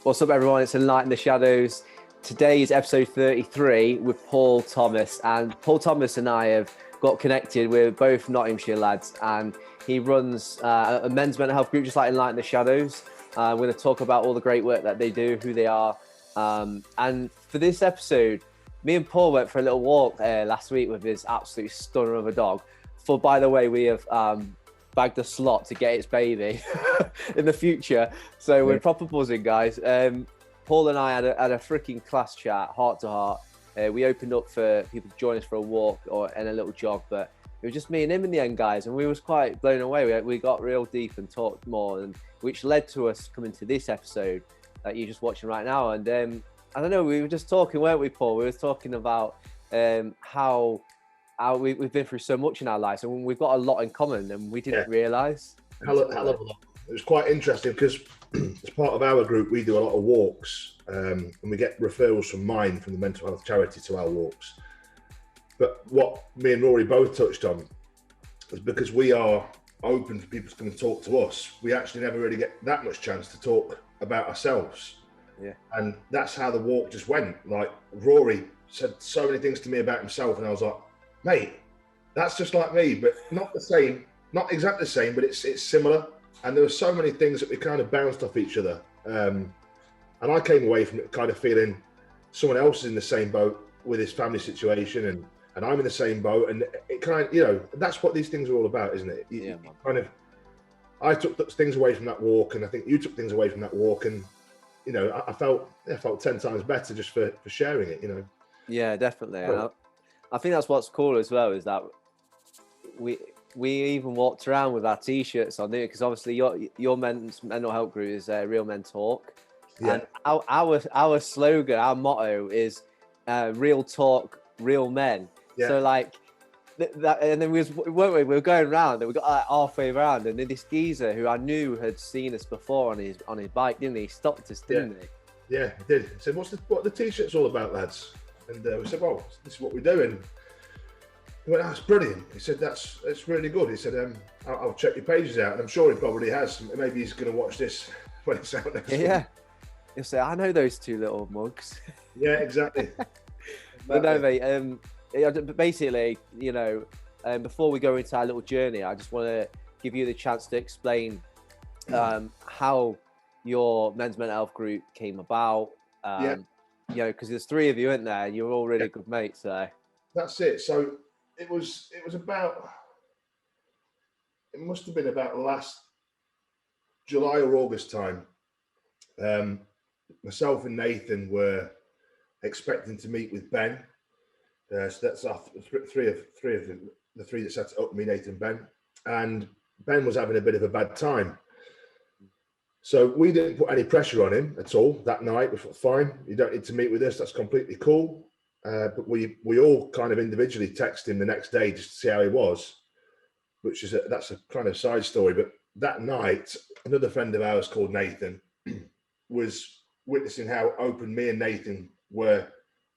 What's up, everyone? It's Enlighten the Shadows. Today is episode 33 with Paul Thomas. And Paul Thomas and I have got connected. We're both Nottinghamshire lads. And he runs a men's mental health group, just like Enlighten the Shadows. We're going to talk about all the great work that they do, who they are. And for this episode, me and Paul went for a little walk last week with his absolute stunner of a dog. By the way, we have bagged a slot to get its baby in the future. So we're proper buzzing, guys. Paul and I had a freaking class chat, heart to heart. We opened up for people to join us for a walk and a little jog, but it was just me and him in the end, guys. And we was quite blown away. We got real deep and talked more, and which led to us coming to this episode that you're just watching right now. And I don't know, we were just talking, weren't we, Paul? We were talking about how we've been through so much in our lives, and we've got a lot in common, and we didn't realise. Hell of a lot. It was quite interesting because as part of our group, we do a lot of walks, and we get referrals from mine, from the mental health charity, to our walks. But what me and Rory both touched on is because we are open for people to come and talk to us, we actually never really get that much chance to talk about ourselves. Yeah. And that's how the walk just went. Like, Rory said so many things to me about himself, and I was like, mate, that's just like me, but not the same, not exactly the same, but it's similar. And there were so many things that we kind of bounced off each other. And I came away from it kind of feeling someone else is in the same boat with his family situation, and I'm in the same boat. And it kind of, that's what these things are all about, isn't it? I took things away from that walk, and I think you took things away from that walk. And, I felt 10 times better just for sharing it, Yeah, definitely. And I think that's what's cool as well, is that we even walked around with our t-shirts on, because obviously your men's mental health group is Real Men Talk. Yeah. And our slogan, our motto is real talk, real men. Yeah. So like that, and then we were going around, and we got like halfway around, and then this geezer who I knew had seen us before on his bike, didn't he? He stopped us, didn't he? Yeah, he did. He said, what the t-shirt's all about, lads? And we said, well, this is what we do. And he went, that's brilliant. He said, it's really good. He said, I'll check your pages out. And I'm sure he probably has. Maybe he's going to watch this when it's out next week. Yeah. He'll say, I know those two little mugs. Yeah, exactly. But no, mate, basically, before we go into our little journey, I just want to give you the chance to explain how your men's mental health group came about. Because there's three of you, isn't there? You're all really good mates, so. That's it. So it was about, it must have been about last July or August time. Myself and Nathan were expecting to meet with Ben. So that's our three of the three that set it up, me, Nathan, Ben. And Ben was having a bit of a bad time. So we didn't put any pressure on him at all that night. We thought, fine, you don't need to meet with us. That's completely cool. But we all kind of individually texted him the next day just to see how he was, that's a kind of side story. But that night, another friend of ours called Nathan was witnessing how open me and Nathan were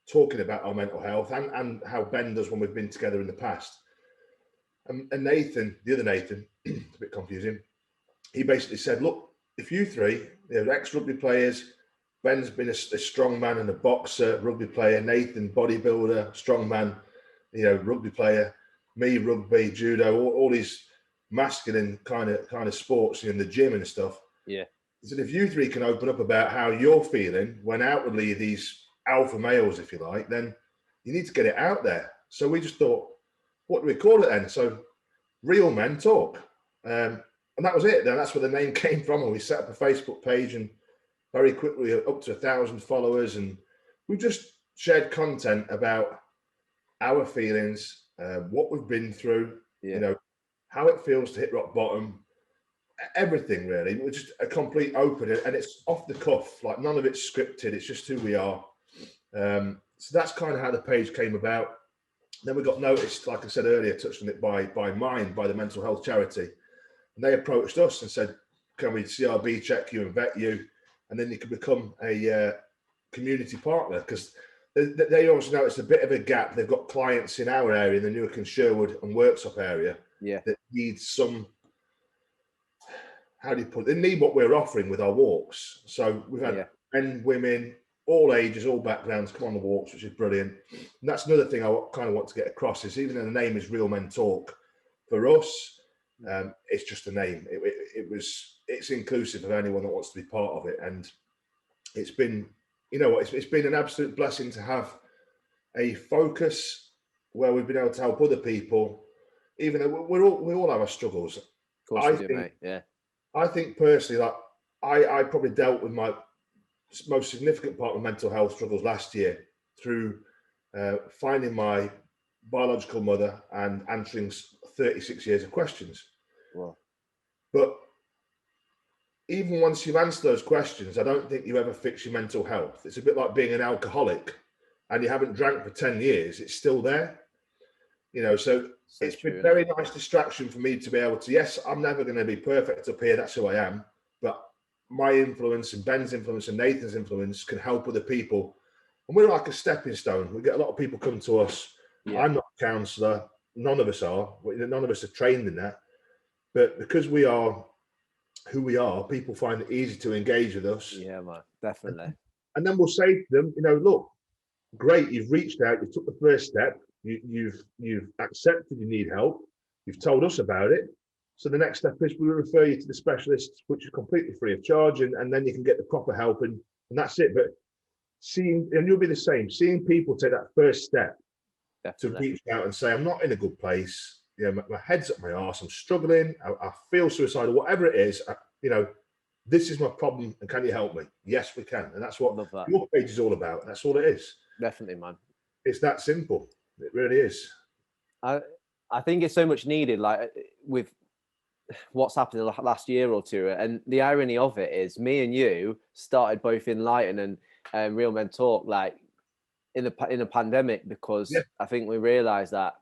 talking about our mental health, and how Ben does when we've been together in the past. And Nathan, the other Nathan, it's a bit confusing, he basically said, look, if you three, ex-rugby players, Ben's been a strong man and a boxer, rugby player, Nathan, bodybuilder, strong man, rugby player, me, rugby, judo, all these masculine kind of sports in the gym and stuff. Yeah. He said, if you three can open up about how you're feeling when outwardly these alpha males, if you like, then you need to get it out there. So we just thought, what do we call it then? So Real Men Talk. And that was it. Then that's where the name came from. And we set up a Facebook page, and very quickly up to 1,000 followers. And we just shared content about our feelings, what we've been through, how it feels to hit rock bottom, everything really. We're just a complete open, and it's off the cuff. Like, none of it's scripted. It's just who we are. So that's kind of how the page came about. Then we got noticed, like I said earlier, touched on it by the mental health charity. And they approached us and said, can we CRB check you and vet you? And then you can become a community partner, because they also noticed a bit of a gap. They've got clients in our area, in the Newark and Sherwood and Worksop area, that need some, how do you put it? They need what we're offering with our walks. So we've had men, women, all ages, all backgrounds come on the walks, which is brilliant. And that's another thing I kind of want to get across is even though the name is Real Men Talk, for us, it's just a name. It's inclusive of anyone that wants to be part of it. And it's been, you know what, it's been an absolute blessing to have a focus where we've been able to help other people, even though we all have our struggles. Of course we do, mate. Yeah. I think personally that I probably dealt with my most significant part of mental health struggles last year through finding my biological mother and answering 36 years of questions. Wow. But even once you've answered those questions, I don't think you ever fix your mental health. It's a bit like being an alcoholic and you haven't drank for 10 years, it's still there. You know, so it's been a very nice distraction for me to be able to, yes, I'm never going to be perfect up here, that's who I am, but my influence and Ben's influence and Nathan's influence can help other people. And we're like a stepping stone. We get a lot of people come to us. Yeah. I'm not a counsellor. None of us are. None of us are trained in that. But because we are who we are, people find it easy to engage with us. Yeah, man, definitely. And then we'll say to them, you know, look, great, you've reached out, you took the first step, you've accepted you need help, you've told us about it. So the next step is we refer you to the specialists, which is completely free of charge, and then you can get the proper help, and that's it. But seeing, and you'll be the same, seeing people take that first step to reach out and say, I'm not in a good place, you know, my head's up my arse, I'm struggling, I feel suicidal, whatever it is, you know, this is my problem, and can you help me? Yes, we can. And that's what your page is all about. That's all it is. Definitely, man. It's that simple. It really is. I think it's so much needed, like with what's happened in the last year or two. And the irony of it is me and you started both ENLIGHTEN and Real Men Talk like in a pandemic, because I think we realized that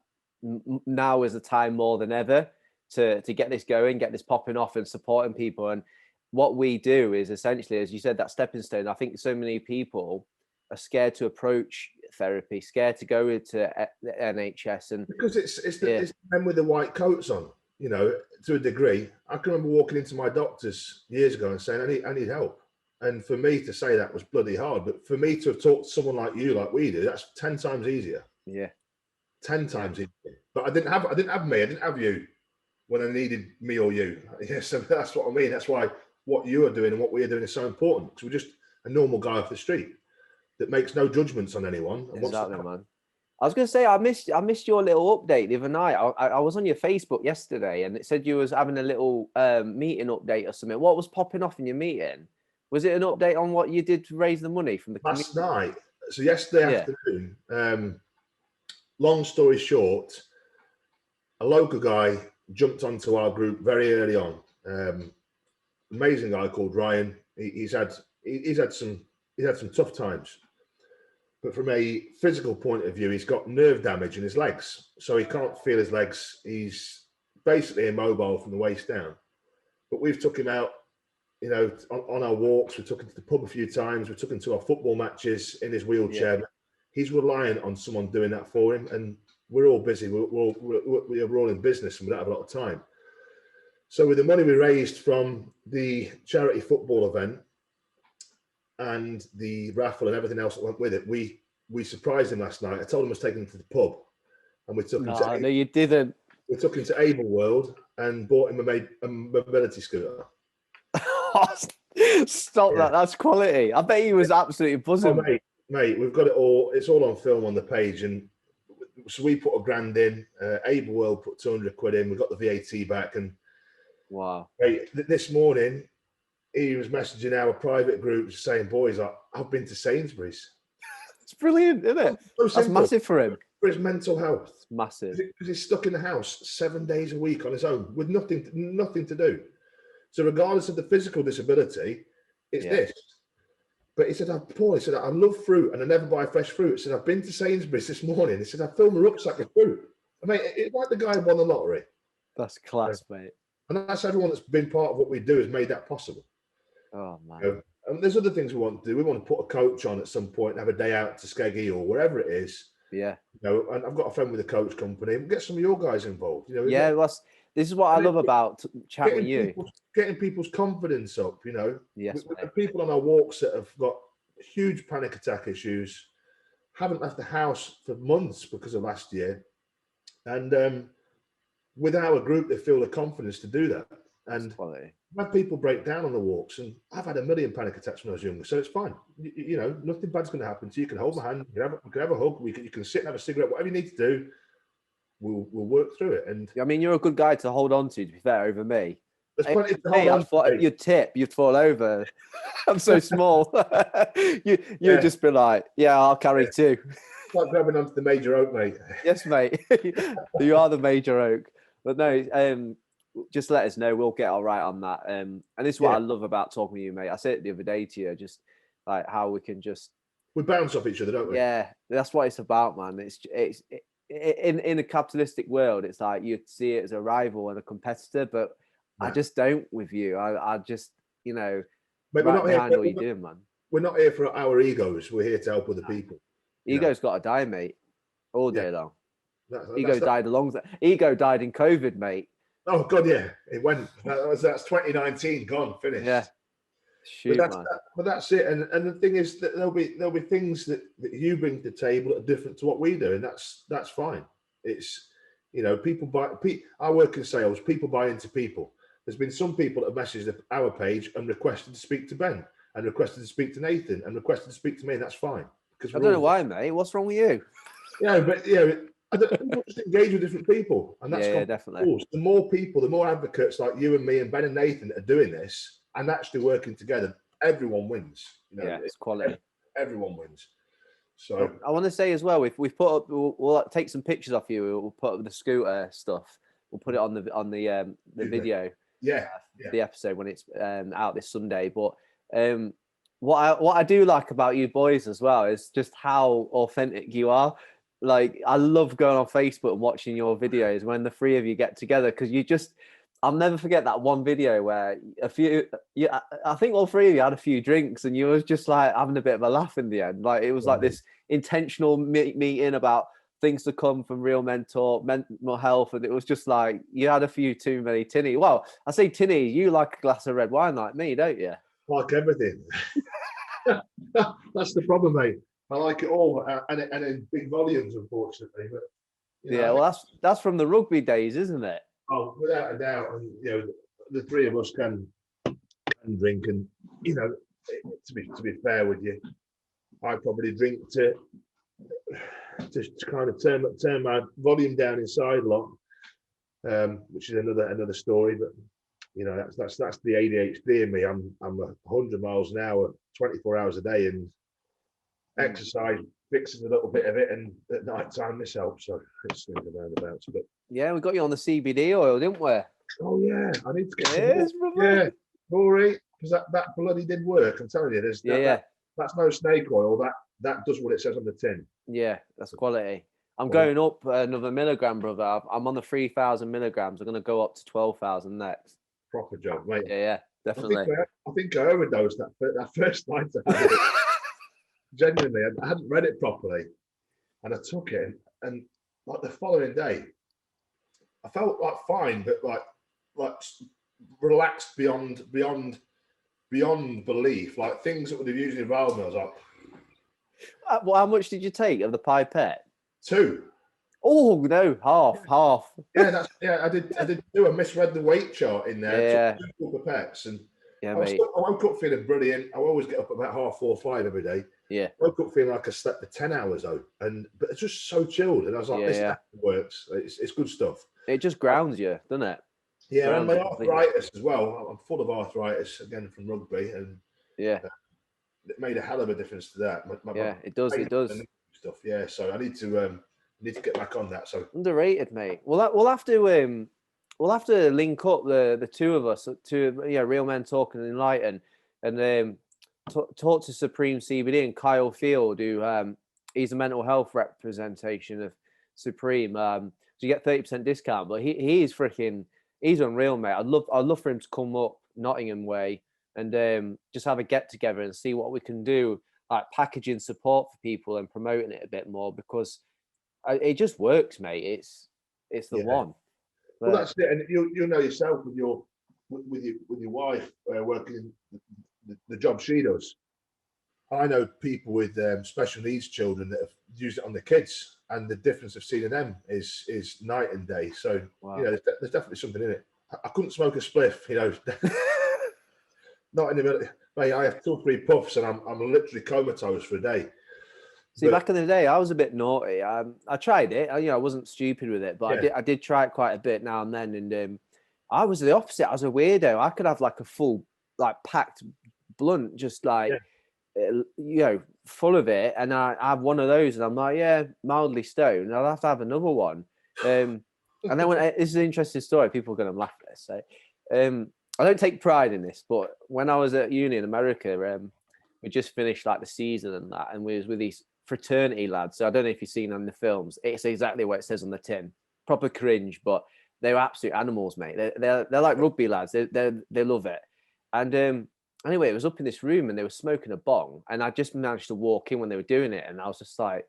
now is the time more than ever to get this going, get this popping off and supporting people. And what we do is essentially, as you said, that stepping stone. I think so many people are scared to approach therapy, scared to go into the NHS, and because it's the men with the white coats on, you know, to a degree. I can remember walking into my doctor's years ago and saying, I need help. And for me to say that was bloody hard. But for me to have talked to someone like you, like we do, that's 10 times easier. Yeah. 10 times easier. But I didn't have you when I needed me or you. Yeah, so that's what I mean. That's why what you are doing and what we are doing is so important, because we're just a normal guy off the street that makes no judgments on anyone. Exactly, man. I was going to say, I missed your little update the other night. I was on your Facebook yesterday, and it said you was having a little meeting update or something. What was popping off in your meeting? Was it an update on what you did to raise the money from the community? Last night? So yesterday afternoon, long story short, a local guy jumped onto our group very early on. Amazing guy called Ryan. He's had some tough times. But from a physical point of view, he's got nerve damage in his legs. So he can't feel his legs. He's basically immobile from the waist down. But we've took him out, you know, on our walks. We took him to the pub a few times. We took him to our football matches in his wheelchair. Yeah. He's reliant on someone doing that for him. And we're all busy. We're all in business and we don't have a lot of time. So with the money we raised from the charity football event and the raffle and everything else that went with it, we surprised him last night. I told him I was taking him to the pub, and we took him to. No, you didn't. We took him to Able World and bought him a mobility scooter. Stop that! That's quality. I bet he was absolutely buzzing. Oh, mate, we've got it all. It's all on film on the page, and so we put £1,000 in. Able World put 200 quid in. We got the VAT back, and wow. Mate, this morning, he was messaging our private groups saying, boys, I've been to Sainsbury's. It's brilliant, isn't it? So that's massive for him. For his mental health. It's massive. Because he's stuck in the house 7 days a week on his own with nothing to do. So regardless of the physical disability, it's this. But he said, Paul, he said, I love fruit and I never buy fresh fruit. He said, I've been to Sainsbury's this morning. He said, I filled my rucksack with fruit. I mean, it's like the guy won the lottery. That's class, mate. And that's everyone that's been part of what we do has made that possible. Oh, man. You know, and there's other things we want to do. We want to put a coach on at some point and have a day out to 𝙃𝗣𝗓 or wherever it is. Yeah. You know, and I've got a friend with a coach company. We'll get some of your guys involved. You know. Yeah, this is what I love about chatting with you. Getting people's confidence up, you know. Yes. With people on our walks that have got huge panic attack issues. Haven't left the house for months because of last year. And with our group, they feel the confidence to do that. And I've had people break down on the walks, and I've had a million panic attacks when I was younger, so it's fine. You know, nothing bad's going to happen to you. You can hold my hand, we can have a hug, you can sit and have a cigarette, whatever you need to do. We'll work through it. And I mean, you're a good guy to hold on to be fair, over me. There's plenty to hold on to. You'd tip, you'd fall over. I'm so small. You'd just be like, yeah, I'll carry two. It's like grabbing onto the major oak, mate. Yes, mate. You are the major oak. But no, just let us know. We'll get all right on that. And this is what I love about talking to you, mate. I said it the other day to you, just like how we can just... We bounce off each other, don't we? Yeah, that's what it's about, man. It's in a capitalistic world, it's like you'd see it as a rival and a competitor, but I just don't with you. I just, you know, mate, we're not behind all you're doing, man. We're not here for our egos. We're here to help other people. Ego's got to die, mate, all day long. Ego died Ego died in COVID, mate. Oh God, yeah, it went. That's 2019, gone, finished. Yeah, shoot, but that's it. And the thing is that there'll be things that you bring to the table that are different to what we do, and that's fine. It's, you know, people buy. I work in sales. People buy into people. There's been some people that have messaged our page and requested to speak to Ben, and requested to speak to Nathan, and requested to speak to me, and that's fine. Because I don't know why, mate. What's wrong with you? Yeah, but I don't just engage with different people, and that's definitely cool. The more people, the more advocates like you and me and Ben and Nathan are doing this and actually working together, everyone wins. You know, yeah, it's quality. Everyone wins. So I want to say as well, if we've put up, we'll take some pictures of you. We'll put up the scooter stuff. We'll put it on the video. Yeah. The episode when it's out this Sunday. But what I do like about you boys as well is just how authentic you are. Like, I love going on Facebook and watching your videos when the three of you get together, because you just, I'll never forget that one video where I think all three of you had a few drinks and you was just like having a bit of a laugh in the end. Like, it was like this intentional meeting about things to come from Real Men Talk, mental health, and it was just like you had a few too many tinny. Well, I say tinny, you like a glass of red wine like me, don't you? Like everything. That's the problem, mate. I like it all, and in big volumes, unfortunately. But yeah, well, that's from the rugby days, isn't it? Oh, without a doubt. And you know, the three of us can drink, and you know, to be fair with you, I probably drink to kind of turn my volume down inside a lot, which is another story. But you know, that's the ADHD in me. I'm 100 miles an hour, 24 hours a day, and exercise fixes a little bit of it, and at night time this helps. So it's swings and roundabouts. But yeah, we got you on the CBD oil, didn't we? Oh yeah, I need to get some Rory, because that bloody did work. I'm telling you, that's no snake oil. That does what it says on the tin. Yeah, that's quality. I'm going up another milligram, brother. I'm on the 3,000 milligrams. I'm going to go up to 12,000 next. Proper job, mate. Yeah, definitely. I think I overdosed that first night I had it. Genuinely, I hadn't read it properly, and I took it, and like the following day, I felt like fine, but like relaxed beyond belief. Like things that would have usually involved me. I was like, well, how much did you take of the pipette? 2. Oh no, half. Yeah, I did 2. I misread the weight chart in there. Yeah. 2 pipettes, and yeah, I woke up feeling brilliant. I always get up about 4:30, 5 every day. Yeah. Woke up feeling like I slept for 10 hours though, but it's just so chilled. And I was like, this works. It's good stuff. It just grounds you, doesn't it? Yeah, and my arthritis as well. I'm full of arthritis again from rugby, and it made a hell of a difference to that. It does. Stuff. Yeah, so I need to get back on that. So underrated, mate. We'll have to link up the two of us to Real Men Talk and Enlighten, and talk to Supreme CBD and Kyle Field, who he's a mental health representation of Supreme. So you get 30% discount, but he's unreal, mate. I'd love for him to come up Nottingham way and just have a get together and see what we can do, like packaging support for people and promoting it a bit more, because it just works, mate. It's the one. Well, that's it, and you know yourself with your wife working the job she does. I know people with special needs children that have used it on their kids, and the difference of seeing them is night and day. So Wow. you know, there's definitely something in it. I couldn't smoke a spliff, you know, not in the middle. Mate, I have 2 or 3 puffs, and I'm literally comatose for a day. See, back in the day, I was a bit naughty. I tried it. You know, I wasn't stupid with it, but Yeah. I did try it quite a bit now and then. And I was the opposite. I was a weirdo. I could have like a full, like packed blunt, just like, you know, full of it. And I have one of those, and I'm like, yeah, mildly stoned. I'll have to have another one. And then this is an interesting story. People are going to laugh at this. So, I don't take pride in this, but when I was at uni in America, we just finished like the season and that, and we was with these fraternity lads. So I don't know if you've seen on the films. It's exactly what it says on the tin. Proper cringe, but they're absolute animals, mate. They're like rugby lads. They love it. And anyway, it was up in this room, and they were smoking a bong, and I just managed to walk in when they were doing it, and I was just like,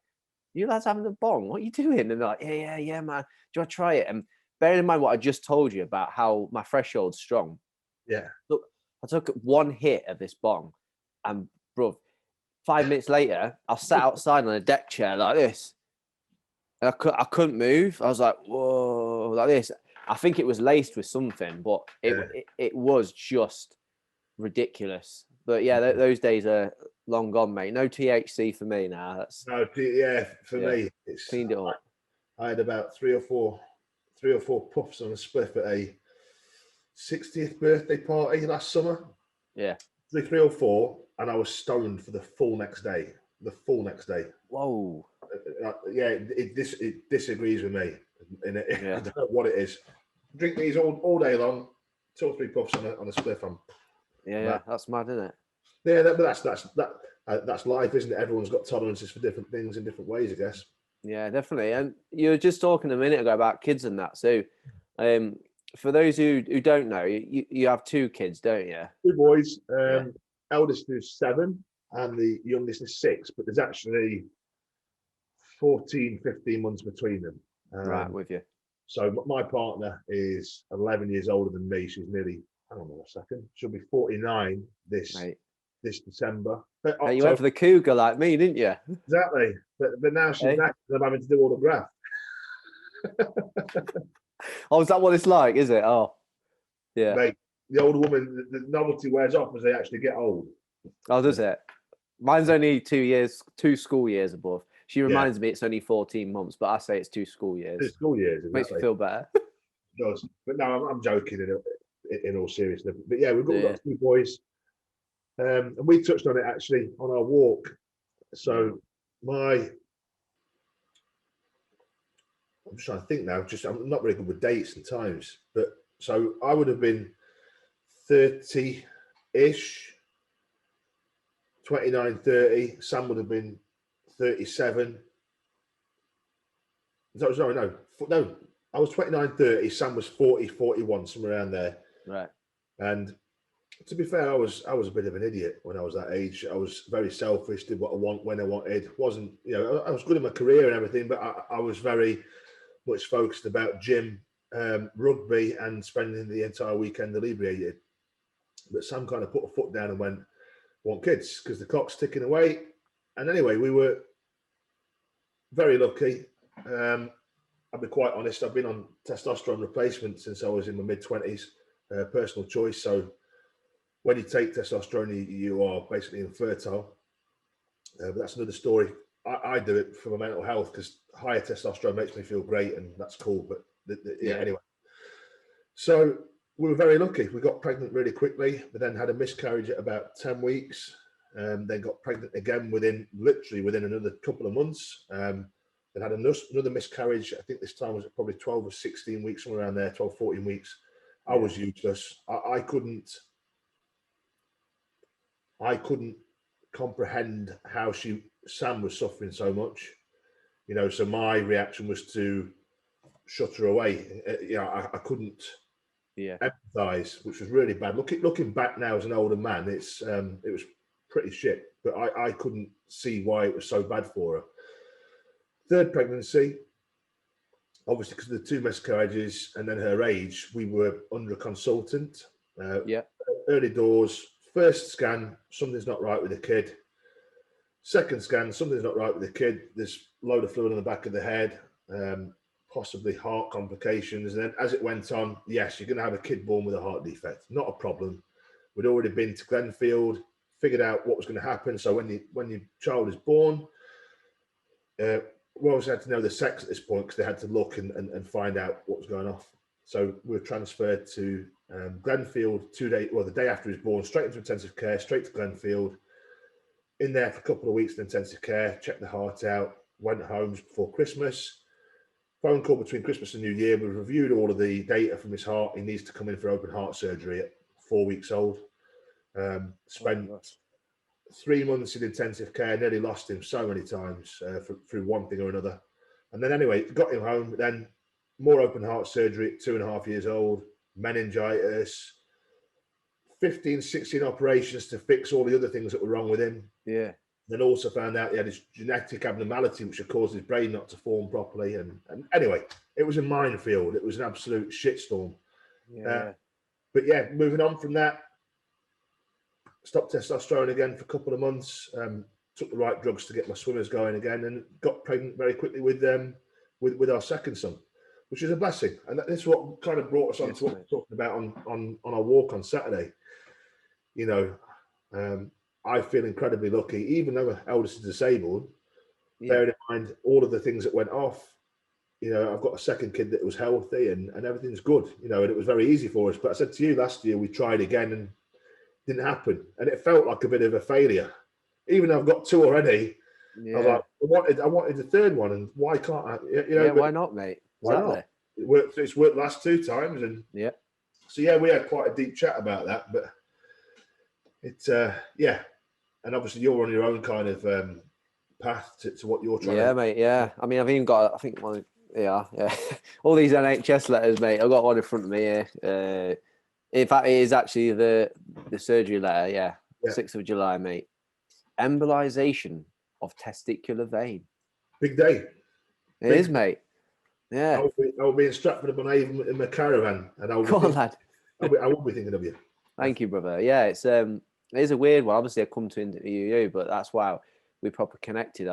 "You lads having a bong? What are you doing?" And they're like, "Yeah, man. Do you want to try it?" And bearing in mind what I just told you about how my threshold's strong. Yeah. Look, I took one hit of this bong, and bro, 5 minutes later, I sat outside on a deck chair like this. And I couldn't move. I was like, whoa, like this. I think it was laced with something, but it was just ridiculous. But yeah, those days are long gone, mate. No THC for me now. That's No, yeah, for me, it's cleaned it up. I had about three or four puffs on a spliff at a 60th birthday party last summer. Yeah. Three or four, and I was stoned for the full next day. Whoa. Yeah, it disagrees with me. I don't know what it is. Drink these all day long. 2 or 3 puffs on a spliff. Yeah, that's mad, isn't it? Yeah, that's life, isn't it? Everyone's got tolerances for different things in different ways, I guess. Yeah, definitely. And you were just talking a minute ago about kids and that. So, for those who don't know, you have 2 kids, don't you? 2 boys. Eldest is 7, and the youngest is 6. But there's actually 14, 15 months between them. Right, with you. So my partner is 11 years older than me. She's nearly, hang on a second, she'll be 49 this December. Hey, you went for the cougar like me, didn't you? Exactly. But now she's back, and I'm having to do all the graft. Oh, is that what it's like? Is it? Oh, yeah. Mate, the older woman, the novelty wears off as they actually get old. Oh, does it? Mine's only 2 school years above. She reminds me it's only 14 months, but I say it's 2 school years. 2 school years. Exactly. Makes me feel better. It does. But no, I'm joking in all seriousness. But yeah, we've got 2 boys. And we touched on it actually on our walk. So I'm just trying to think now, I'm not very good with dates and times, but so I would have been 30-ish, 29, 30. Sam would have been 37. No, I was 29, 30. Sam was 40, 41, somewhere around there. Right. And to be fair, I was a bit of an idiot when I was that age. I was very selfish, did what I want when I wanted. Wasn't, I was good in my career and everything, but I was very much focused about gym, rugby, and spending the entire weekend inebriated. But Sam kind of put a foot down and went, want kids, because the clock's ticking away. And anyway, we were very lucky. I'll be quite honest, I've been on testosterone replacement since I was in my mid-20s, personal choice. So when you take testosterone, you are basically infertile. But that's another story. I do it for my mental health because higher testosterone makes me feel great, and that's cool. But anyway. So we were very lucky. We got pregnant really quickly, but then had a miscarriage at about 10 weeks. Then got pregnant again within another couple of months. Then had another miscarriage. I think this time was probably 12 or 16 weeks, somewhere around there, 12, 14 weeks. I was useless. I couldn't comprehend how Sam was suffering so much. So my reaction was to shut her away. I couldn't empathize, which was really bad. Looking back now as an older man, it was pretty shit, but I couldn't see why it was so bad for her. Third pregnancy, obviously because of the 2 miscarriages and then her age, we were under a consultant. Early doors, first scan, something's not right with the kid. Second scan, something's not right with the kid. There's a load of fluid on the back of the head, possibly heart complications. And then as it went on, yes, you're going to have a kid born with a heart defect. Not a problem. We'd already been to Glenfield, figured out what was going to happen. So when your child is born, we also had to know the sex at this point because they had to look and find out what was going off. So we were transferred to Glenfield the day after he was born, straight into intensive care, straight to Glenfield. In there for a couple of weeks in intensive care, checked the heart out, went home before Christmas. Phone call between Christmas and New Year. We reviewed all of the data from his heart. He needs to come in for open heart surgery at 4 weeks old. Spent 3 months in intensive care, nearly lost him so many times through one thing or another. And then anyway, got him home, then more open heart surgery at 2.5 years old, meningitis, 15, 16 operations to fix all the other things that were wrong with him. Yeah. Then also found out he had this genetic abnormality which had caused his brain not to form properly. And anyway, it was a minefield. It was an absolute shitstorm. Yeah. But yeah, moving on from that, stopped testosterone again for a couple of months, took the right drugs to get my swimmers going again, and got pregnant very quickly with our second son, which is a blessing. And this is what kind of brought us on to what we're talking about on our walk on Saturday. You know, I feel incredibly lucky, even though my eldest is disabled, bearing in mind all of the things that went off. You know, I've got a second kid that was healthy and everything's good, you know, and it was very easy for us. But I said to you last year, we tried again and didn't happen. And it felt like a bit of a failure. Even though I've got 2 already, I was like, I wanted a third one, and why can't I? You know, why not, mate? Why not? It's worked the last 2 times. And so, yeah, we had quite a deep chat about that, but it's, and obviously you're on your own kind of path to what you're trying to. Mate, I mean, I've even got, I think one, all these NHS letters, mate. I've got one in front of me here. In fact, it is actually the surgery letter, 6th of July, mate. Embolization of testicular vein. Big day. It is, mate. Yeah. I will be in Stratford-upon-Avon in my caravan, and I will be thinking of you. Thank you, brother. Yeah, it is a weird one. Obviously, I come to interview you, but that's why we proper connected.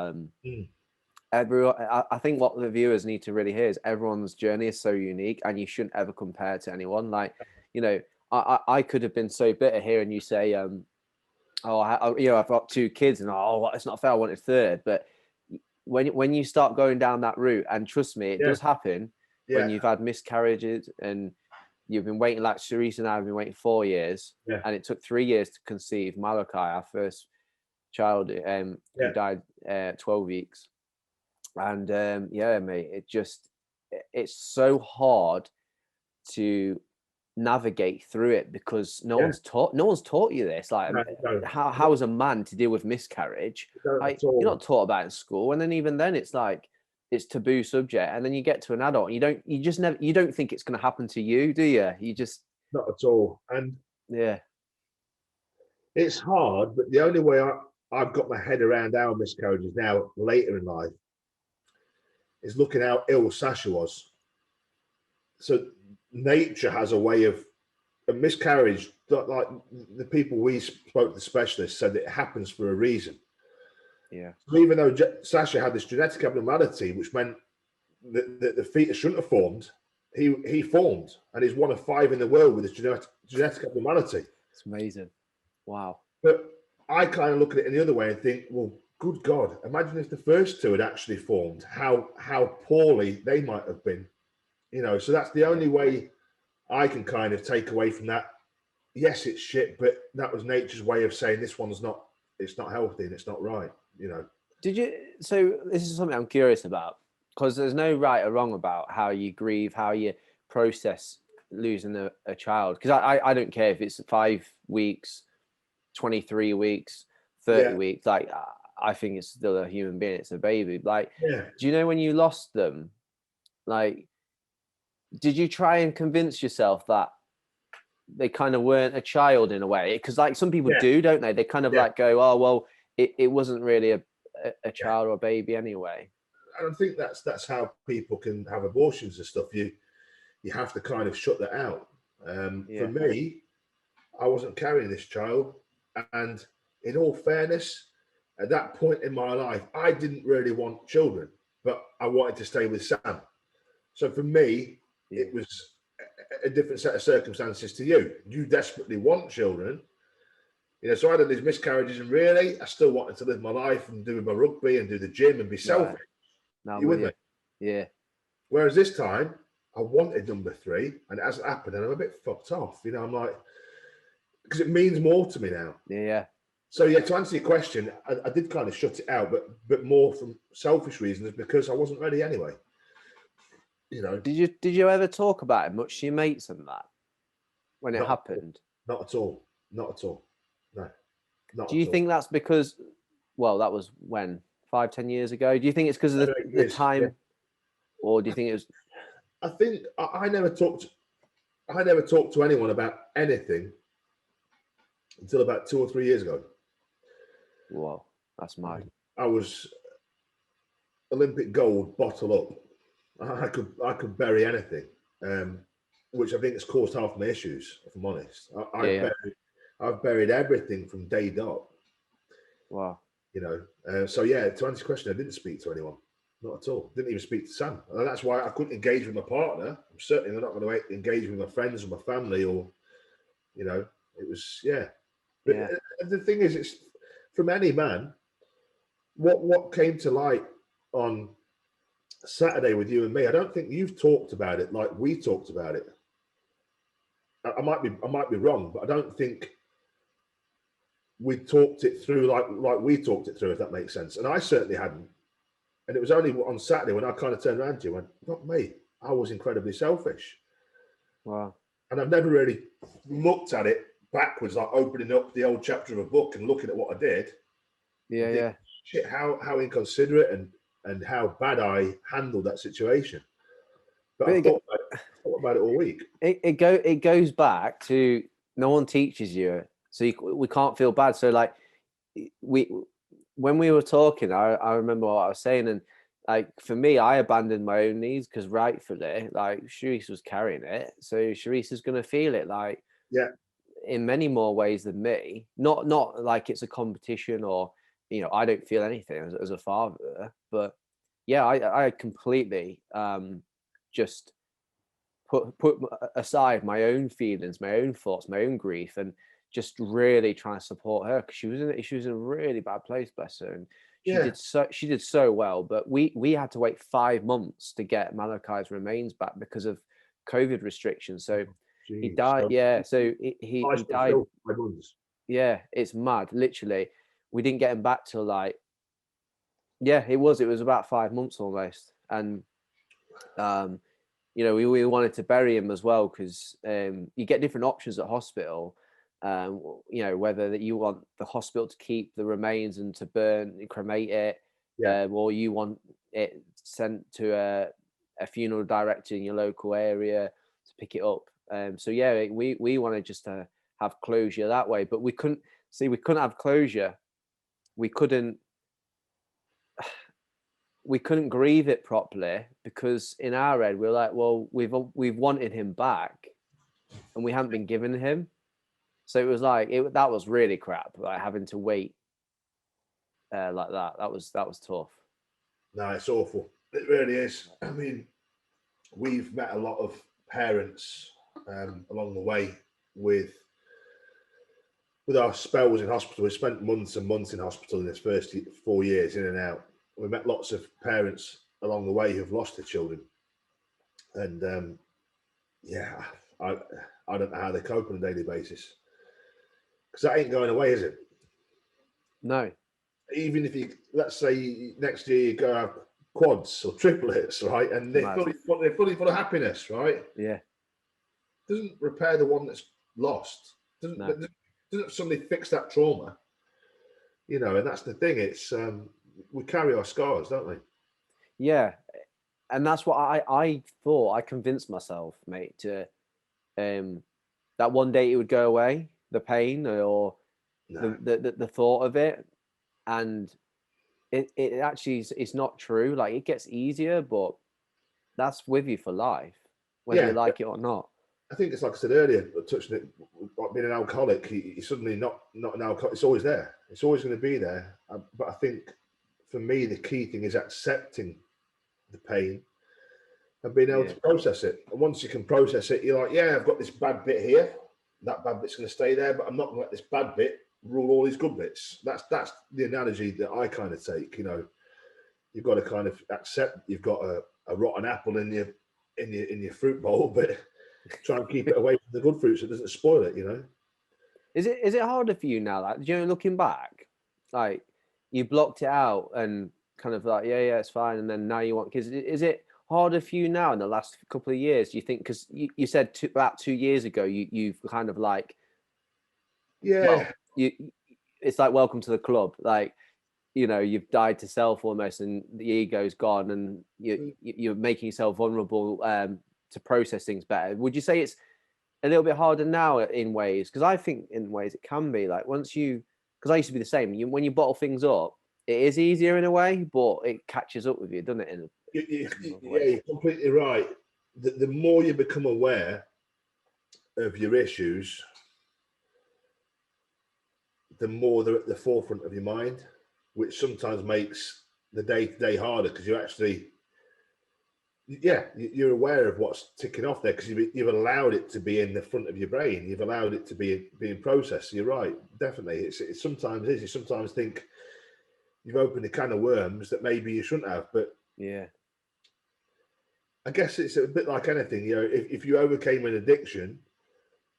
Everyone, I think what the viewers need to really hear is everyone's journey is so unique, and you shouldn't ever compare to anyone. Like, you know, I could have been so bitter hearing you say, I've got 2 kids, and it's not fair, I wanted 3rd. But when you start going down that route, and trust me, it does happen when you've had miscarriages and you've been waiting, like Sharice and I have been waiting 4 years, and it took 3 years to conceive Malachi, our first child, who died 12 weeks. And mate, it's so hard to navigate through it because no one's taught you this. Like, how is a man to deal with miscarriage? Like, you're not taught about it in school, and then even then it's like it's taboo subject. And then you get to an adult, and you don't think it's going to happen to you, do you? You just not at all. And it's hard, but the only way I've got my head around our miscarriages now later in life is looking how ill Sasha was. So nature has a way of a miscarriage, like the people we spoke to, the specialists, said it happens for a reason. So even though Sasha had this genetic abnormality, which meant that the fetus shouldn't have formed, he formed, and he's one of 5 in the world with this genetic abnormality. It's amazing. Wow. But I kind of look at it in the other way and think, well, good God, imagine if the first 2 had actually formed, how poorly they might have been. You know, so that's the only way I can kind of take away from that. Yes, it's shit, but that was nature's way of saying it's not healthy and it's not right, you know. So this is something I'm curious about, because there's no right or wrong about how you grieve, how you process losing a child. Because I don't care if it's 5 weeks, 23 weeks, 30 weeks. Like, I think it's still a human being. It's a baby. Like, do you know when you lost them, like, did you try and convince yourself that they kind of weren't a child in a way? Because like some people do, don't they? They kind of like go, oh, well, it wasn't really a child or a baby anyway. And I think that's how people can have abortions and stuff. You have to kind of shut that out. For me, I wasn't carrying this child. And in all fairness, at that point in my life, I didn't really want children, but I wanted to stay with Sam. So for me, it was a different set of circumstances to you. You desperately want children. You know, so I had these miscarriages, and really, I still wanted to live my life and do my rugby and do the gym and be selfish. No, you with me? Yeah. Whereas this time, I wanted number 3, and it hasn't happened, and I'm a bit fucked off. You know, I'm like, because it means more to me now. Yeah. So yeah, to answer your question, I did kind of shut it out, but more from selfish reasons, because I wasn't ready anyway. You know. Did you ever talk about it much to your mates and that when it happened? Not at all. Not at all. No. Do you think that's because, well, that was when 5-10 years ago? Do you think it's because of the time, or do you think it was? I think I never talked to anyone about anything until about 2 or 3 years ago. Wow, that's mad. I was Olympic gold, bottle up. I could bury anything, which I think has caused half my issues, if I'm honest. I've buried everything from day dot. Wow. You know, so yeah, to answer your question, I didn't speak to anyone, not at all. Didn't even speak to Sam, and that's why I couldn't engage with my partner. I'm certainly not going to engage with my friends or my family, or, you know, it was But the thing is, it's from any man. What came to light on Saturday with you and me, I don't think you've talked about it like we talked about it. I might be wrong, but I don't think we talked it through like we talked it through, if that makes sense. And I certainly hadn't. And it was only on Saturday when I kind of turned around to you and went, not me. I was incredibly selfish. Wow. And I've never really looked at it backwards, like opening up the old chapter of a book and looking at what I did. Yeah. Shit, how inconsiderate and how bad I handled that situation. But I thought about it all week. It goes back to, no one teaches you, so we can't feel bad. So like when we were talking, I remember what I was saying, and like for me, I abandoned my own needs because rightfully, like Sharice was carrying it, so Sharice is gonna feel it, like in many more ways than me. Not like it's a competition, or, you know, I don't feel anything as a father, but yeah, I completely just put aside my own feelings, my own thoughts, my own grief, and just really trying to support her, because she was in a really bad place, bless her, and she did so well. But we had to wait 5 months to get Malachi's remains back because of COVID restrictions. So he died. So he died. Yeah, it's mad. Literally, we didn't get him back till like, it was about 5 months almost. And you know, we wanted to bury him as well, because you get different options at hospital. You know, whether that you want the hospital to keep the remains and to burn and cremate it, or you want it sent to a funeral director in your local area to pick it up. So yeah, we wanted just to have closure that way, but we couldn't have closure. We couldn't grieve it properly, because in our head we're like, well, we've wanted him back and we haven't been given him. So it was like, that was really crap, like having to wait like that. That was tough. No, it's awful. It really is. I mean, we've met a lot of parents along the way with our spells in hospital. We spent months and months in hospital in this first 4 years, in and out. We met lots of parents along the way who've lost their children, and I don't know how they cope on a daily basis, because that ain't going away, is it? No. Even if you, let's say next year you go have quads or triplets, right, and they're fully full of happiness, right? Yeah. Doesn't repair the one that's lost. Doesn't somebody fix that trauma? You know, and that's the thing. It's we carry our scars, don't we? Yeah, and that's what I thought. I convinced myself, mate, to that one day it would go away, the pain or the thought of it, and it actually it's not true. Like, it gets easier, but that's with you for life, whether you like it or not. I think it's like I said earlier, touching it, like being an alcoholic, you're suddenly not an alcoholic. It's always there. It's always going to be there. But I think for me, the key thing is accepting the pain and being able to process it. And once you can process it, you're like, yeah, I've got this bad bit here. That bad bit's going to stay there, but I'm not going to let this bad bit rule all these good bits. That's the analogy that I kind of take. You know, you've got to kind of accept you've got a rotten apple in your fruit bowl, but try and keep it away from the good fruit so it doesn't spoil it. You know. Is it harder for you now? Like, you know, looking back, like you blocked it out and kind of like, yeah, it's fine, and then now you want kids. Is it harder for you now in the last couple of years? Do you think? Because you said about 2 years ago, you've kind of like, well, it's like welcome to the club, like, you know, you've died to self almost, and the ego's gone, and you're making yourself vulnerable to process things better. Would you say it's a little bit harder now in ways? Because I think in ways it can be like, once you, because I used to be the same. When you bottle things up, it is easier in a way, but it catches up with you, doesn't it? You're completely right. The more you become aware of your issues, the more they're at the forefront of your mind, which sometimes makes the day-to-day harder, because you actually, you're aware of what's ticking off there, because you've allowed it to be in the front of your brain. You've allowed it to be being processed. So you're right, definitely. It sometimes is. You sometimes think you've opened a can of worms that maybe you shouldn't have. But yeah, I guess it's a bit like anything. You know, if you overcame an addiction,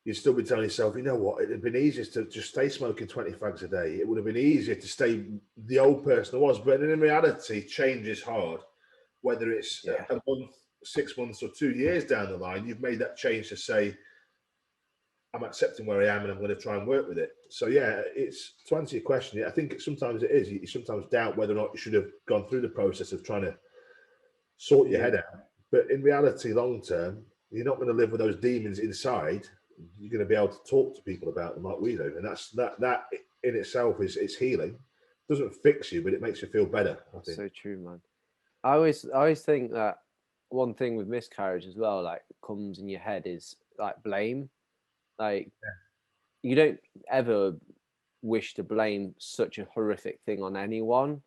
you'd still be telling yourself, you know what, it'd have been easier to just stay smoking 20 fags a day. It would have been easier to stay the old person I was. But in reality, change is hard. Whether it's a month, 6 months, or 2 years down the line, you've made that change to say, I'm accepting where I am and I'm going to try and work with it. So yeah, it's, to answer your question, I think sometimes it is. You sometimes doubt whether or not you should have gone through the process of trying to sort your head out. But in reality, long term, you're not going to live with those demons inside. You're going to be able to talk to people about them like we do. And that in itself is healing. It doesn't fix you, but it makes you feel better, I think. So true, man. I always think that one thing with miscarriage as well, like, comes in your head, is like blame. Like, you don't ever wish to blame such a horrific thing on anyone,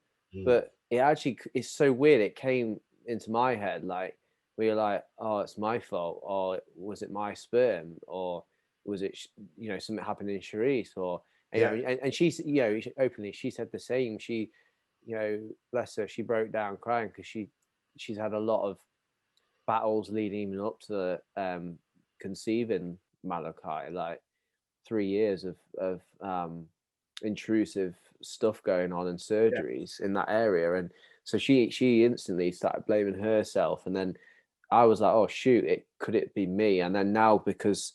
but it actually is so weird. It came into my head, like, where you're like, oh, it's my fault, or was it my sperm, or was it, you know, something happened in Cherisse, or you know, and she's, you know, openly she said the same. She, you know, bless her, she broke down crying because she's had a lot of battles leading even up to conceiving Malachi, like 3 years of intrusive stuff going on and surgeries in that area. And so she instantly started blaming herself, and then I was like, oh shoot, could it be me? And then now, because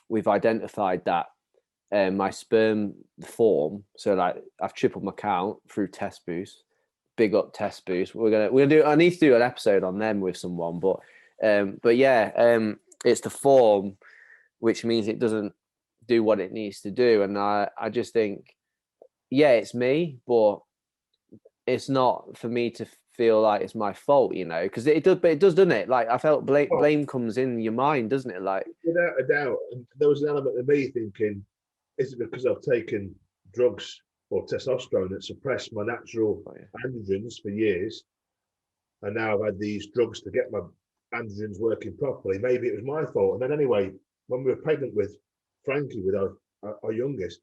we've identified that my sperm form, so like I've tripled my count through Test Boost. Big up Test Boost. We're gonna do, I need to do an episode on them with someone, but it's the form, which means it doesn't do what it needs to do. And I just think, it's me, but it's not for me to feel like it's my fault, you know, because it does, doesn't it? Like, I felt blame comes in your mind, doesn't it? Like, without a doubt. And there was an element of me thinking, is it because I've taken drugs or testosterone that suppressed my natural androgens for years, and now I've had these drugs to get my androgens working properly? Maybe it was my fault. And then anyway, when we were pregnant with Frankie, with our youngest,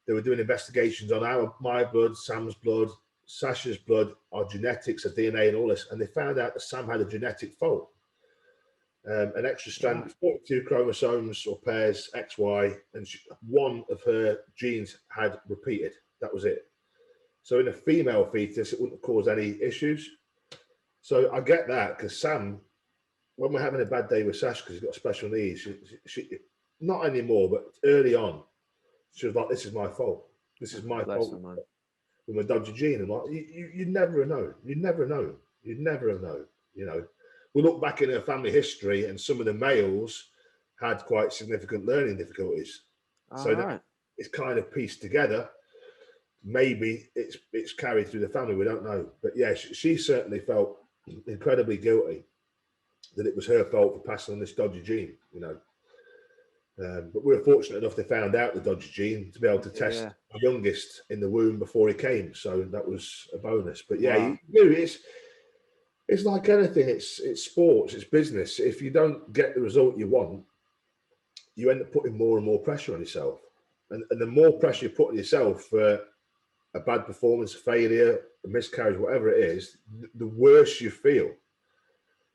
they were doing investigations on my blood, Sam's blood, Sasha's blood, our genetics, our DNA, and all this, and they found out that Sam had a genetic fault. An extra strand, 42 chromosomes or pairs, XY, and one of her genes had repeated. That was it. So in a female fetus, it wouldn't cause any issues. So I get that, because Sam, when we're having a bad day with Sash because he's got special needs, she not anymore, but early on, she was like, this is my fault. This is my fault. With my dodgy gene. And like, you never know. You never know. You never know. You know, we look back in her family history, and some of the males had quite significant learning difficulties. That it's kind of pieced together. Maybe it's carried through the family. We don't know. But yeah, she certainly felt incredibly guilty. that it was her fault for passing on this dodgy gene, you know. But we were fortunate enough they found out the dodgy gene to be able to test our youngest in the womb before he came. So that was a bonus. But yeah, it's like anything. It's sports, it's business. If you don't get the result you want, you end up putting more and more pressure on yourself. And the more pressure you put on yourself for a bad performance, a failure, a miscarriage, whatever it is, the worse you feel.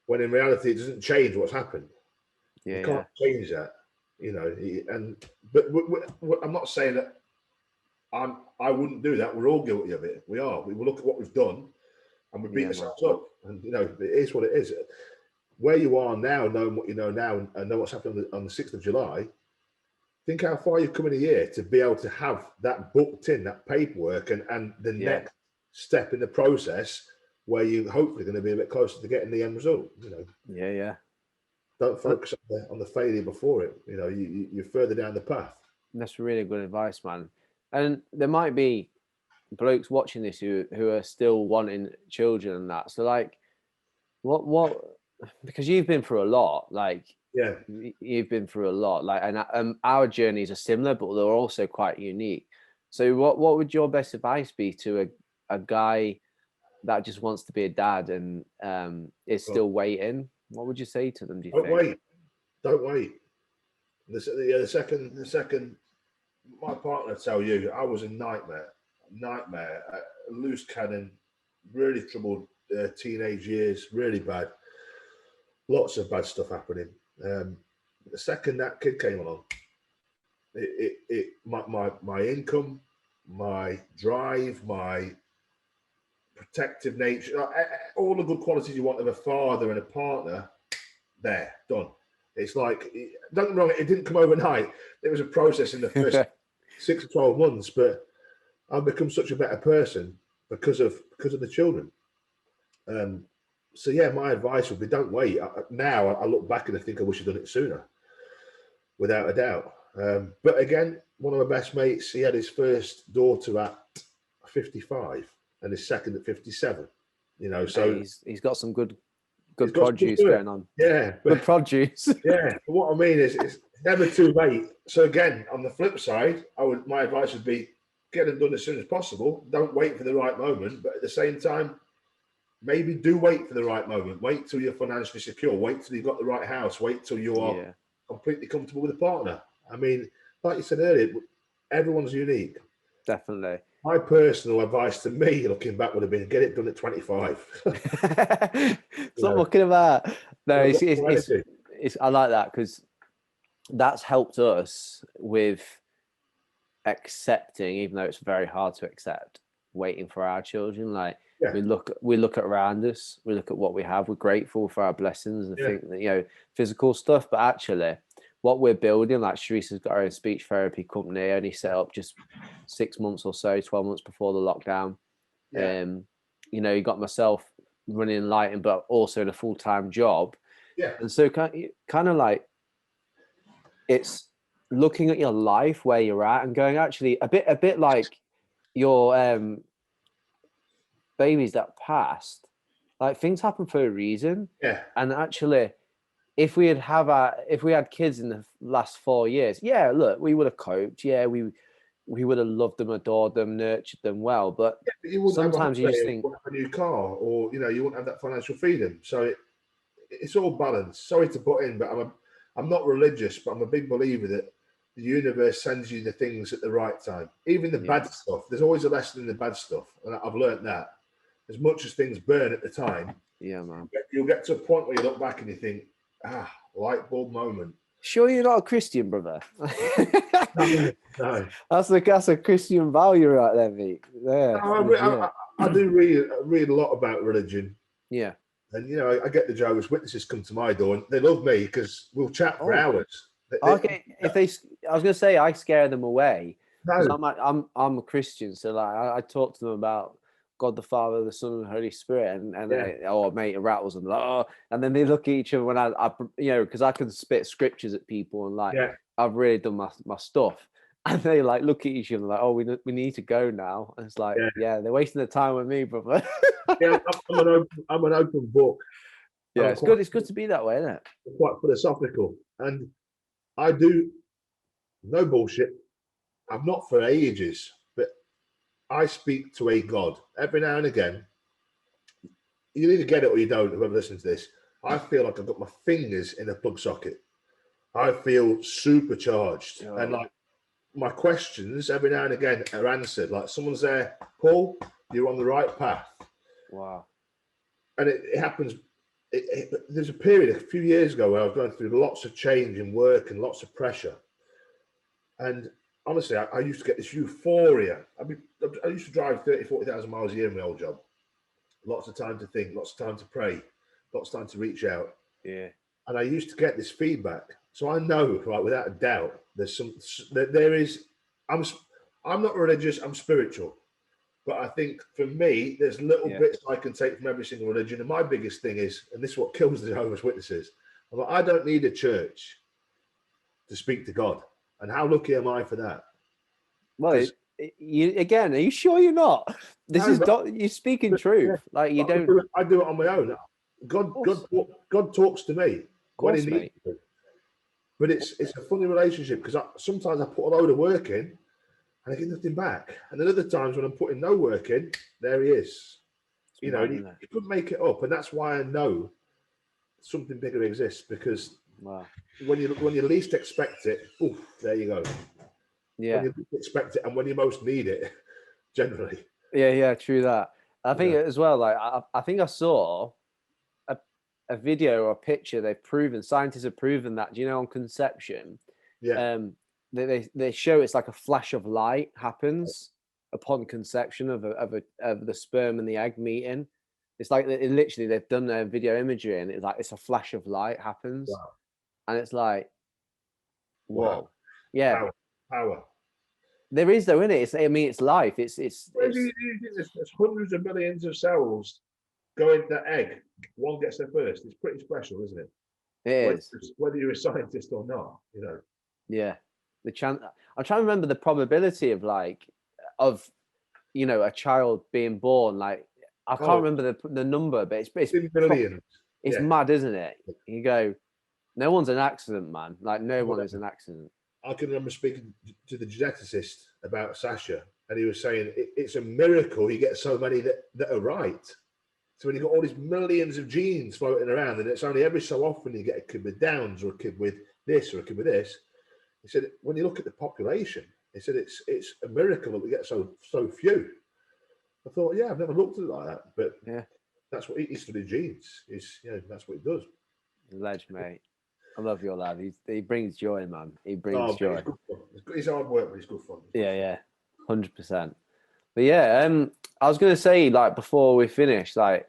When in reality, it doesn't change what's happened. You can't change that, you know. But I'm not saying that I wouldn't do that. We're all guilty of it. We are. We will look at what we've done, and we beat ourselves up. And you know, it is what it is. Where you are now, knowing what you know now, and know what's happening on the 6th of July. Think how far you've come in a year to be able to have that booked in, that paperwork, and the next step in the process where you hopefully going to be a bit closer to getting the end result. You know. Don't focus on the failure before it. You know, you're further down the path. That's really good advice, man. And there might be blokes watching this who are still wanting children and that. So like, what? Because you've been through a lot. Like, you've been through a lot. Like, and our journeys are similar, but they're also quite unique. So what would your best advice be to a guy that just wants to be a dad and is still waiting? What would you say to them? Do you think? Don't wait. The second my partner tell you, I was a nightmare, loose cannon, really troubled teenage years, really bad, lots of bad stuff happening. The second that kid came along, my income, my drive, my protective nature, all the good qualities you want of a father and a partner, there, done. It's like, don't get me wrong, it didn't come overnight. It was a process in the first 6 to 12 months, but I've become such a better person because of the children. So yeah, my advice would be don't wait. Now I look back and I think I wish I'd done it sooner, without a doubt. But again, one of my best mates, he had his first daughter at 55 and his second at 57. You know, so he's got some good produce going on. Yeah, good produce. Yeah, but what I mean is it's never too late. So again, on the flip side, my advice would be get them done as soon as possible. Don't wait for the right moment, but at the same time, maybe do wait for the right moment. Wait till you're financially secure. Wait till you've got the right house. Wait till you are completely comfortable with a partner. I mean, like you said earlier, everyone's unique. Definitely. My personal advice to me, looking back, would have been get it done at 25. Stop looking about. No, it's I like that because that's helped us with accepting, even though it's very hard to accept, waiting for our children. Like we look at around us, we look at what we have. We're grateful for our blessings and think that, you know, physical stuff, but actually what we're building, like Sharice's got her own speech therapy company, only set up just 6 months or so, 12 months before the lockdown. You know, you got myself running ENLIGHTEN, but also in a full-time job. And so kind of like, it's looking at your life where you're at and going, actually a bit like your babies that passed, like things happen for a reason. And actually, if we had kids in the last 4 years, look, we would have coped. We would have loved them, adored them, nurtured them well. But sometimes you just think a new car, or you know, you wouldn't have that financial freedom. So it's all balanced. Sorry to butt in, but I'm not religious, but I'm a big believer that the universe sends you the things at the right time. Even the bad stuff. There's always a lesson in the bad stuff, and I've learned that. As much as things burn at the time, man, you'll get to a point where you look back and you think, light bulb moment. Sure, you're not a Christian, brother. No. That's a Christian value right there, mate. I do read a lot about religion. And you know, I get the Jehovah's Witnesses come to my door, and they love me because we'll chat for hours. Okay, I was gonna say I scare them away. No. I'm a Christian, so like I talk to them about God the Father, the Son, and the Holy Spirit, and mate, it rattles them, like, and then they look at each other when I you know, because I can spit scriptures at people and like I've really done my stuff, and they like look at each other like, oh, we need to go now, and it's like, they're wasting their time with me, brother. I'm an open book. Yeah, it's good. It's good to be that way, isn't it? Quite philosophical, and I do no bullshit. I've not for ages, but I speak to a God every now and again. You either get it or you don't. Whoever listens to this, I feel like I've got my fingers in a plug socket. I feel supercharged, and like my questions every now and again are answered. Like someone's there, Paul, you're on the right path. Wow. And it happens. There's a period a few years ago where I was going through lots of change in work and lots of pressure. And honestly, I used to get this euphoria. I used to drive 30, 40,000 miles a year in my old job. Lots of time to think, lots of time to pray, lots of time to reach out. Yeah. And I used to get this feedback. So I know, right, without a doubt, I'm not religious, I'm spiritual. But I think for me, there's little bits I can take from every single religion. And my biggest thing is, and this is what kills the Jehovah's Witnesses, I'm like, I don't need a church to speak to God. And how lucky am I for that? Well, again, are you sure you're not? You're speaking truth. Like you don't. I do it on my own. God talks to me when he needs to. But it's a funny relationship because sometimes I put a load of work in and I get nothing back. And then other times when I'm putting no work in, there he is. You couldn't make it up. And that's why I know something bigger exists, because when you least expect it, oof, there you go. Yeah. When you least expect it and when you most need it, generally. Yeah, true that. I think as well, like I think I saw a video or a picture scientists have proven that, on conception, they show it's like a flash of light happens upon conception of the sperm and the egg meeting. It's like literally they've done a video imagery and it's a flash of light happens. Wow. And it's like, whoa. Wow. Yeah. Power. There is though, isn't it? It's life. It's there's hundreds of millions of cells going to that egg. One gets there first. It's pretty special, isn't it? It is. Whether you're a scientist or not, Yeah. I'm trying to remember the probability of a child being born. Like I can't remember the number, but it's billions. It's mad, isn't it? You go, no one's an accident, man. Like no one is an accident. I can remember speaking to the geneticist about Sasha, and he was saying it's a miracle he gets so many that are right. So when you've got all these millions of genes floating around, and it's only every so often you get a kid with Downs or a kid with this or a kid with this. He said when you look at the population, he said it's a miracle that we get so few. I thought, I've never looked at it like that, but that's what he studied genes. That's what he does. Ledge, mate. I love your lad. He brings joy, man. He brings joy. It's hard work, but it's good fun. Yeah, 100%. But I was gonna say, like, before we finish, like,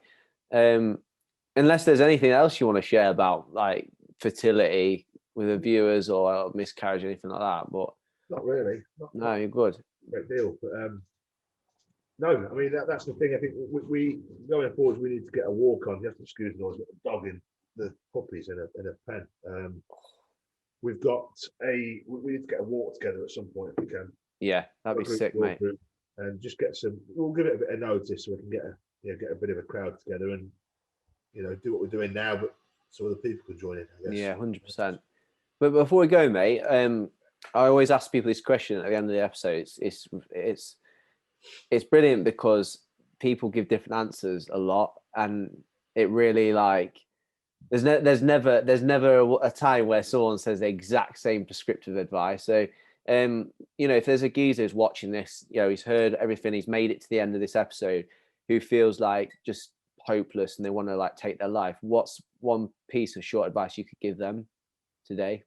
unless there's anything else you want to share about like fertility with the viewers or miscarriage or anything like that, but not really. No, you're good. Great deal, but no, I mean that's the thing. I think we going forward, we need to get a walk on. You have to excuse the noise, but dog in the puppies in a pen. We need to get a walk together at some point if we can. Yeah, that'd be sick, mate. And just get we'll give it a bit of notice so we can get a bit of a crowd together and do what we're doing now, but so other people can join in, I guess. Yeah, 100%. But before we go, mate, I always ask people this question at the end of the episode. It's brilliant because people give different answers a lot, and it really there's never a time where someone says the exact same prescriptive advice. So if there's a geezer who's watching this, he's heard everything, he's made it to the end of this episode, who feels like just hopeless and they want to take their life, what's one piece of short advice you could give them today?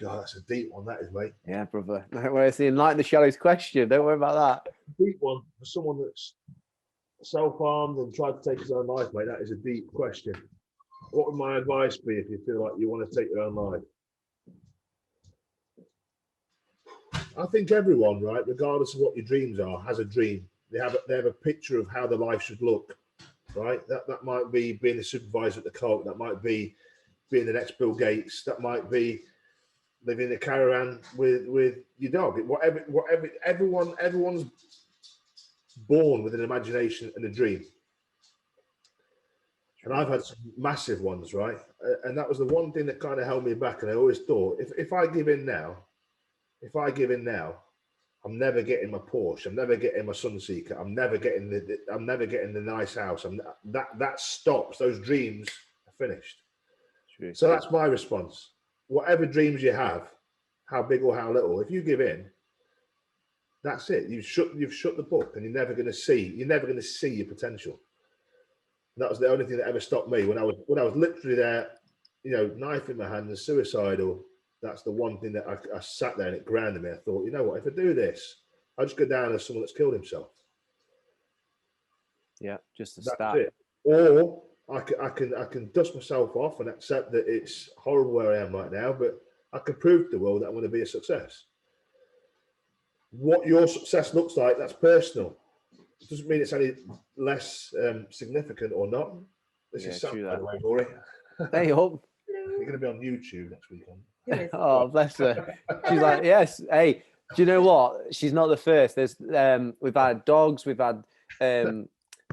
God, that's a deep one, that is, mate. Yeah, brother. It's the Enlighten the Shallows question. Don't worry about that. Deep one for someone that's self-harmed and tried to take his own life, mate. That is a deep question. What would my advice be if you feel like you want to take your own life? I think everyone, right, regardless of what your dreams are, has a dream. They have a picture of how their life should look, right? That might be being a supervisor at the 𝗘𝗣𝗘. That might be being the next Bill Gates. That might be living in a caravan with your dog. Everyone's born with an imagination and a dream. And I've had some massive ones, right? And that was the one thing that kind of held me back. And I always thought, if I give in now, I'm never getting my Porsche. I'm never getting my Sunseeker. I'm never getting the nice house. That stops. Those dreams are finished. True. So that's my response. Whatever dreams you have, how big or how little, if you give in, that's it. You've shut the book, and you're never going to see your potential. And that was the only thing that ever stopped me when I was literally there, you know, knife in my hand and suicidal. That's the one thing that I sat there and it grounded me. I thought, you know what, if I do this, I'll just go down as someone that's killed himself. Yeah, just to That's start. it. Or I can dust myself off and accept that it's horrible where I am right now, but I can prove to the world that I'm going to be a success. What your success looks like, that's personal. It doesn't mean it's any less significant or not. This is Sam, by the way, Rory. Hey, up. You're going to be on YouTube next weekend. Oh, bless her. She's like, yes. Hey, do you know what? She's not the first. There's we've had dogs, we've had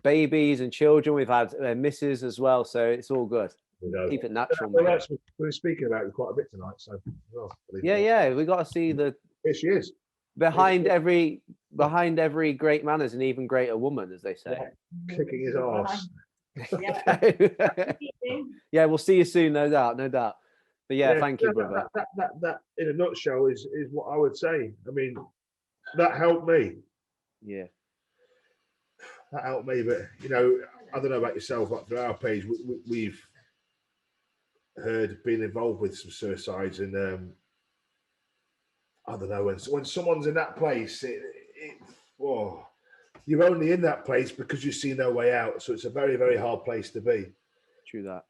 babies and children, we've had misses as well. So it's all good. Keep it natural. Well, we're speaking about it quite a bit tonight. So yeah, we got to see the. Here she is. Behind every great man is an even greater woman, as they say. Kicking his arse. Yeah, we'll see you soon, no doubt. But yeah, thank you, brother. That in a nutshell is what I would say. I mean, that helped me. Yeah, that helped me. But you know, I don't know about yourself, but through our page, we've heard being involved with some suicides, and I don't know, when someone's in that place, you're only in that place because you see no way out. So it's a very, very hard place to be. True that.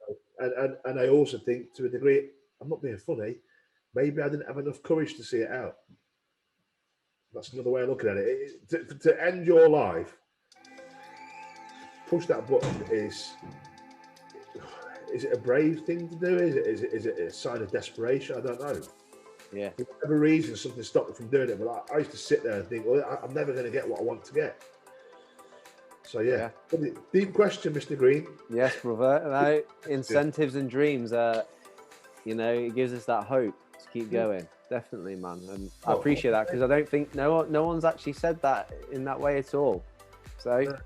And I also think, to a degree, I'm not being funny, maybe I didn't have enough courage to see it out. That's another way of looking at it. To end your life, push that button is it a brave thing to do? Is it a sign of desperation? I don't know. Yeah. For whatever reason, something stopped me from doing it. But I used to sit there and think, well, I'm never going to get what I want to get. So yeah. Deep question, Mr. Green. Yes, brother. No, incentives and dreams. You know, it gives us that hope to keep going. Definitely, man. And I appreciate that, because I don't think no one's actually said that in that way at all. So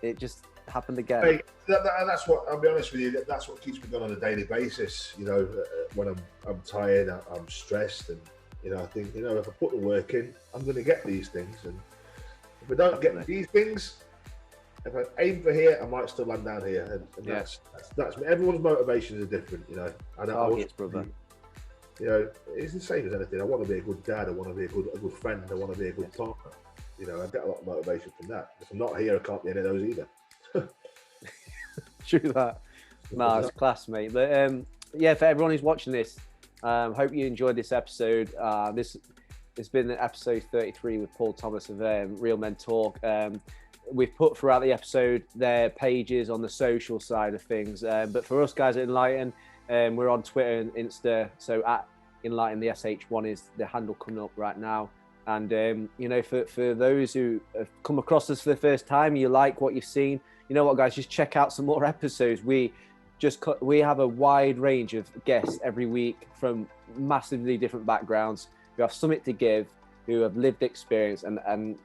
it just happened again. Hey, that's what, I'll be honest with you, that's what keeps me going on a daily basis. You know, when I'm tired, I'm stressed, and you know, I think, you know, if I put the work in, I'm going to get these things. And if I don't get these things, if I aim for here, I might still land down here. And that's everyone's motivations are different, you know. And targets, brother. You know, it's the same as anything. I want to be a good dad. I want to be a good friend. I want to be a good partner. You know, I get a lot of motivation from that. If I'm not here, I can't be any of those either. True that. No, it's class, mate. But yeah, for everyone who's watching this, hope you enjoyed this episode. This has been episode 33 with Paul Thomas of Real Men Talk. We've put throughout the episode their pages on the social side of things. But for us guys at Enlighten, we're on Twitter and Insta. So at Enlighten, the SH1 is the handle coming up right now. And, you know, for those who have come across us for the first time, you like what you've seen, you know what, guys, just check out some more episodes. We have a wide range of guests every week from massively different backgrounds who have something to give, who have lived experience. And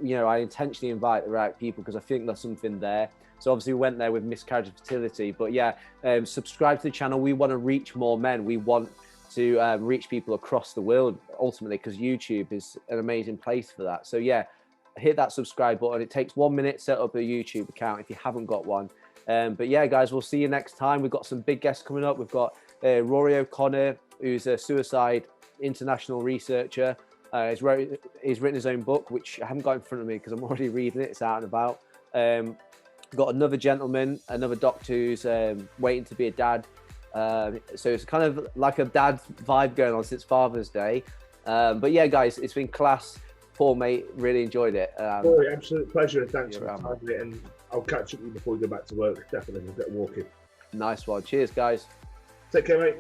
you know, I intentionally invite the right people because I think there's something there. So obviously we went there with Miscarriage and Fertility. But yeah, subscribe to the channel. We want to reach more men. We want to reach people across the world ultimately, because YouTube is an amazing place for that. So yeah, hit that subscribe button. It takes 1 minute to set up a YouTube account if you haven't got one. But yeah, guys, we'll see you next time. We've got some big guests coming up. We've got Rory 𝙂𝙪, who's a suicide international researcher. He's written his own book, which I haven't got in front of me because I'm already reading it. It's out and about. Got another gentleman, another doctor who's waiting to be a dad. So it's kind of like a dad vibe going on since Father's Day. But yeah, guys, it's been class. Paul, mate, really enjoyed it. Rory, absolute pleasure, and thanks for having me. And I'll catch up with you before we go back to work. Definitely, we'll get walking. Nice one. Cheers, guys. Take care, mate.